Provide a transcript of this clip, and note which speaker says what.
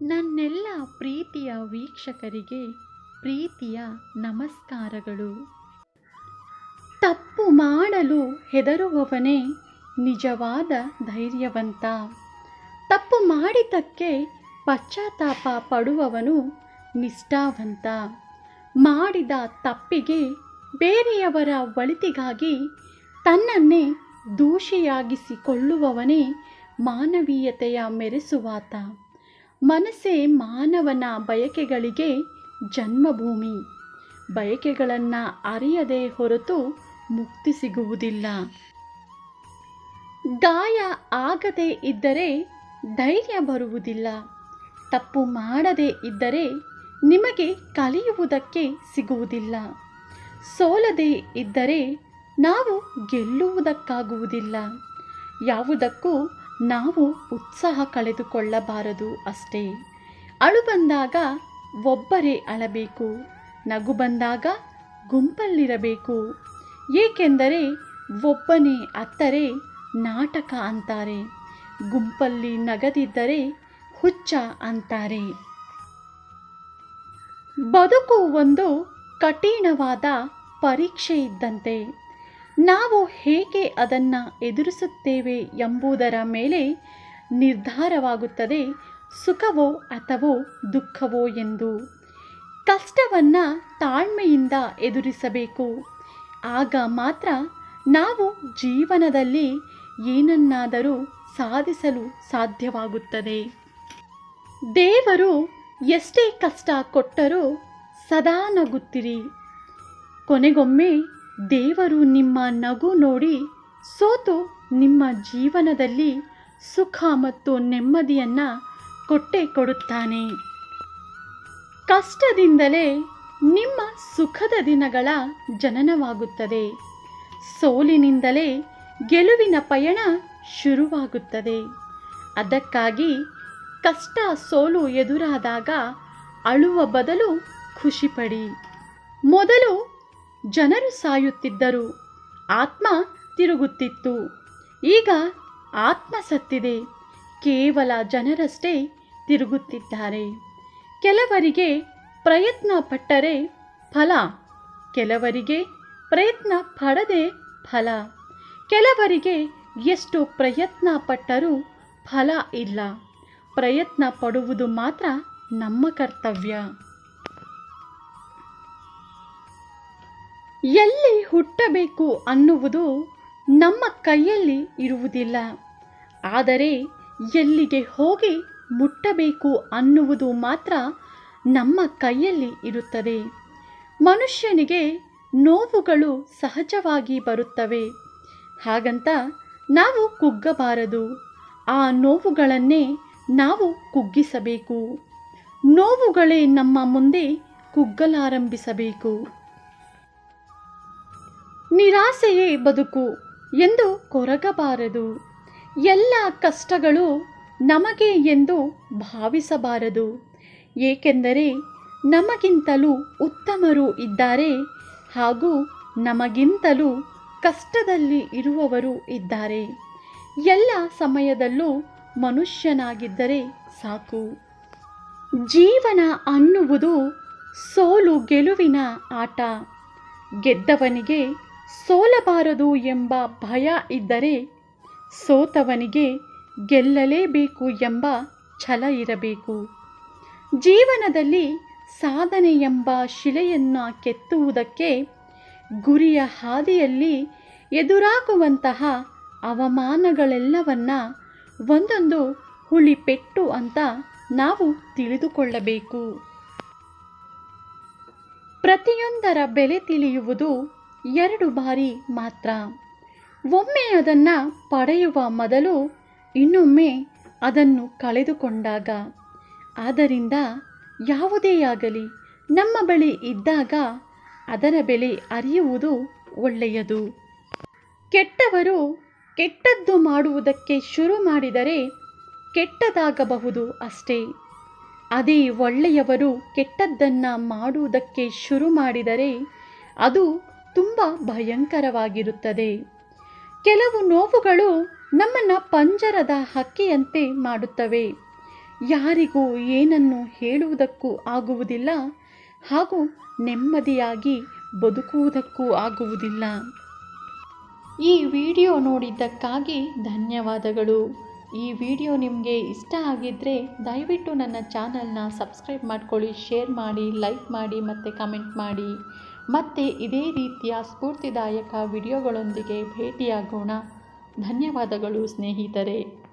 Speaker 1: ನನ್ನೆಲ್ಲ ಪ್ರೀತಿಯ ವೀಕ್ಷಕರಿಗೆ ಪ್ರೀತಿಯ ನಮಸ್ಕಾರಗಳು. ತಪ್ಪು ಮಾಡಲು ಹೆದರುವವನೇ ನಿಜವಾದ ಧೈರ್ಯವಂತ. ತಪ್ಪು ಮಾಡಿದ್ದಕ್ಕೆ ಪಶ್ಚಾತ್ತಾಪ ಪಡುವವನು ನಿಷ್ಠಾವಂತ. ಮಾಡಿದ ತಪ್ಪಿಗೆ ಬೇರೆಯವರ ಒಳಿತಿಗಾಗಿ ತನ್ನನ್ನೇ ದೂಷಿಯಾಗಿಸಿಕೊಳ್ಳುವವನೇ ಮಾನವೀಯತೆಯ ಮೆರೆಸುವಾತ. ಮನಸ್ಸೇ ಮಾನವನ ಬಯಕೆಗಳಿಗೆ ಜನ್ಮಭೂಮಿ. ಬಯಕೆಗಳನ್ನು ಅರಿಯದೆ ಹೊರತು ಮುಕ್ತಿ ಸಿಗುವುದಿಲ್ಲ. ಗಾಯ ಆಗದೇ ಇದ್ದರೆ ಧೈರ್ಯ ಬರುವುದಿಲ್ಲ. ತಪ್ಪು ಮಾಡದೇ ಇದ್ದರೆ ನಿಮಗೆ ಕಲಿಯುವುದಕ್ಕೆ ಸಿಗುವುದಿಲ್ಲ. ಸೋಲದೇ ಇದ್ದರೆ ನಾವು ಗೆಲ್ಲುವುದಕ್ಕಾಗುವುದಿಲ್ಲ. ಯಾವುದಕ್ಕೂ ನಾವು ಉತ್ಸಾಹ ಕಳೆದುಕೊಳ್ಳಬಾರದು ಅಷ್ಟೇ. ಅಳು ಬಂದಾಗ ಒಬ್ಬರೇ ಅಳಬೇಕು, ನಗು ಬಂದಾಗ ಗುಂಪಲ್ಲಿರಬೇಕು. ಏಕೆಂದರೆ ಒಬ್ಬನೇ ಅತ್ತರೆ ನಾಟಕ ಅಂತಾರೆ, ಗುಂಪಲ್ಲಿ ನಗದಿದ್ದರೆ ಹುಚ್ಚ ಅಂತಾರೆ. ಬದುಕು ಒಂದು ಕಠಿಣವಾದ ಪರೀಕ್ಷೆ ಇದ್ದಂತೆ. ನಾವು ಹೇಗೆ ಅದನ್ನು ಎದುರಿಸುತ್ತೇವೆ ಎಂಬುದರ ಮೇಲೆ ನಿರ್ಧಾರವಾಗುತ್ತದೆ ಸುಖವೋ ಅಥವಾ ದುಃಖವೋ ಎಂದು. ಕಷ್ಟವನ್ನು ತಾಳ್ಮೆಯಿಂದ ಎದುರಿಸಬೇಕು. ಆಗ ಮಾತ್ರ ನಾವು ಜೀವನದಲ್ಲಿ ಏನನ್ನಾದರೂ ಸಾಧಿಸಲು ಸಾಧ್ಯವಾಗುತ್ತದೆ. ದೇವರು ಎಷ್ಟೇ ಕಷ್ಟ ಕೊಟ್ಟರೂ ಸದಾ ನಗುತ್ತಿರಿ. ಕೊನೆಗೊಮ್ಮೆ ದೇವರು ನಿಮ್ಮ ನಗು ನೋಡಿ ಸೋತು ನಿಮ್ಮ ಜೀವನದಲ್ಲಿ ಸುಖ ಮತ್ತು ನೆಮ್ಮದಿಯನ್ನು ಕೊಟ್ಟೇ ಕೊಡುತ್ತಾನೆ. ಕಷ್ಟದಿಂದಲೇ ನಿಮ್ಮ ಸುಖದ ದಿನಗಳ ಜನನವಾಗುತ್ತದೆ. ಸೋಲಿನಿಂದಲೇ ಗೆಲುವಿನ ಪಯಣ ಶುರುವಾಗುತ್ತದೆ. ಅದಕ್ಕಾಗಿ ಕಷ್ಟ ಸೋಲು ಎದುರಾದಾಗ ಅಳುವ ಬದಲು ಖುಷಿಪಡಿ. ಮೊದಲು ಜನರು ಸಾಯುತ್ತಿದ್ದರು, ಆತ್ಮ ತಿರುಗುತ್ತಿತ್ತು. ಈಗ ಆತ್ಮ ಸತ್ತಿದೆ, ಕೇವಲ ಜನರಷ್ಟೇ ತಿರುಗುತ್ತಿದ್ದಾರೆ. ಕೆಲವರಿಗೆ ಪ್ರಯತ್ನ ಪಟ್ಟರೆ ಫಲ, ಕೆಲವರಿಗೆ ಪ್ರಯತ್ನ ಪಡದೆ ಫಲ, ಕೆಲವರಿಗೆ ಎಷ್ಟು ಪ್ರಯತ್ನ ಪಟ್ಟರೂ ಫಲ ಇಲ್ಲ. ಪ್ರಯತ್ನ ಪಡುವುದು ಮಾತ್ರ ನಮ್ಮ ಕರ್ತವ್ಯ. ಎಲ್ಲಿ ಹುಟ್ಟಬೇಕು ಅನ್ನುವುದು ನಮ್ಮ ಕೈಯಲ್ಲಿ ಇರುವುದಿಲ್ಲ, ಆದರೆ ಎಲ್ಲಿಗೆ ಹೋಗಿ ಮುಟ್ಟಬೇಕು ಅನ್ನುವುದು ಮಾತ್ರ ನಮ್ಮ ಕೈಯಲ್ಲಿ ಇರುತ್ತದೆ. ಮನುಷ್ಯನಿಗೆ ನೋವುಗಳು ಸಹಜವಾಗಿ ಬರುತ್ತವೆ. ಹಾಗಂತ ನಾವು ಕುಗ್ಗಬಾರದು. ಆ ನೋವುಗಳನ್ನೇ ನಾವು ಕುಗ್ಗಿಸಬೇಕು. ನೋವುಗಳೇ ನಮ್ಮ ಮುಂದೆ ಕುಗ್ಗಲಾರಂಭಿಸಬೇಕು. ನಿರಾಸೆಯೇ ಬದುಕು ಎಂದು ಕೊರಗಬಾರದು. ಎಲ್ಲ ಕಷ್ಟಗಳು ನಮಗೆ ಎಂದು ಭಾವಿಸಬಾರದು. ಏಕೆಂದರೆ ನಮಗಿಂತಲೂ ಉತ್ತಮರು ಇದ್ದಾರೆ ಹಾಗೂ ನಮಗಿಂತಲೂ ಕಷ್ಟದಲ್ಲಿ ಇರುವವರು ಇದ್ದಾರೆ. ಎಲ್ಲ ಸಮಯದಲ್ಲೂ ಮನುಷ್ಯನಾಗಿದ್ದರೆ ಸಾಕು. ಜೀವನ ಅನ್ನುವುದು ಸೋಲು ಗೆಲುವಿನ ಆಟ. ಗೆದ್ದವನಿಗೆ ಸೋಲಬಾರದು ಎಂಬ ಭಯ ಇದ್ದರೆ ಸೋತವನಿಗೆ ಗೆಲ್ಲಲೇಬೇಕು ಎಂಬ ಛಲ ಇರಬೇಕು. ಜೀವನದಲ್ಲಿ ಸಾಧನೆ ಎಂಬ ಶಿಲೆಯನ್ನು ಕೆತ್ತುವುದಕ್ಕೆ ಗುರಿಯ ಹಾದಿಯಲ್ಲಿ ಎದುರಾಗುವಂತಹ ಅವಮಾನಗಳೆಲ್ಲವನ್ನ ಒಂದೊಂದು ಹುಳಿಪೆಟ್ಟು ಅಂತ ನಾವು ತಿಳಿದುಕೊಳ್ಳಬೇಕು. ಪ್ರತಿಯೊಂದರ ಬೆಲೆ ತಿಳಿಯುವುದು 2 ಬಾರಿ ಮಾತ್ರ. ಒಮ್ಮೆ ಅದನ್ನು ಪಡೆಯುವ ಮೊದಲು ಇನ್ನೊಮ್ಮೆ ಅದನ್ನು ಕಳೆದುಕೊಂಡಾಗ. ಆದ್ದರಿಂದ ಯಾವುದೇ ಆಗಲಿ ನಮ್ಮ ಬಳಿ ಇದ್ದಾಗ ಅದರ ಬೆಲೆ ಅರಿಯುವುದು ಒಳ್ಳೆಯದು. ಕೆಟ್ಟವರು ಕೆಟ್ಟದ್ದು ಮಾಡುವುದಕ್ಕೆ ಶುರು ಮಾಡಿದರೆ ಕೆಟ್ಟದಾಗಬಹುದು ಅಷ್ಟೇ. ಅದೇ ಒಳ್ಳೆಯವರು ಕೆಟ್ಟದ್ದನ್ನು ಮಾಡುವುದಕ್ಕೆ ಶುರು ಮಾಡಿದರೆ ಅದು ತುಂಬ ಭಯಂಕರವಾಗಿರುತ್ತದೆ. ಕೆಲವು ನೋವುಗಳು ನಮ್ಮನ್ನು ಪಂಜರದ ಹಕ್ಕಿಯಂತೆ ಮಾಡುತ್ತವೆ. ಯಾರಿಗೂ ಏನನ್ನು ಹೇಳುವುದಕ್ಕೂ ಆಗುವುದಿಲ್ಲ ಹಾಗೂ ನೆಮ್ಮದಿಯಾಗಿ ಬದುಕುವುದಕ್ಕೂ ಆಗುವುದಿಲ್ಲ. ಈ ವಿಡಿಯೋ ನೋಡಿದ್ದಕ್ಕಾಗಿ ಧನ್ಯವಾದಗಳು. ಈ ವಿಡಿಯೋ ನಿಮಗೆ ಇಷ್ಟ ಆಗಿದ್ದರೆ ದಯವಿಟ್ಟು ನನ್ನ ಚಾನಲ್ನ ಸಬ್ಸ್ಕ್ರೈಬ್ ಮಾಡ್ಕೊಳ್ಳಿ, ಶೇರ್ ಮಾಡಿ, ಲೈಕ್ ಮಾಡಿ ಮತ್ತು ಕಮೆಂಟ್ ಮಾಡಿ. ಮತ್ತೆ ಇದೇ ರೀತಿಯ ಸ್ಫೂರ್ತಿದಾಯಕ ವಿಡಿಯೋಗಳೊಂದಿಗೆ ಭೇಟಿಯಾಗೋಣ. ಧನ್ಯವಾದಗಳು ಸ್ನೇಹಿತರೆ.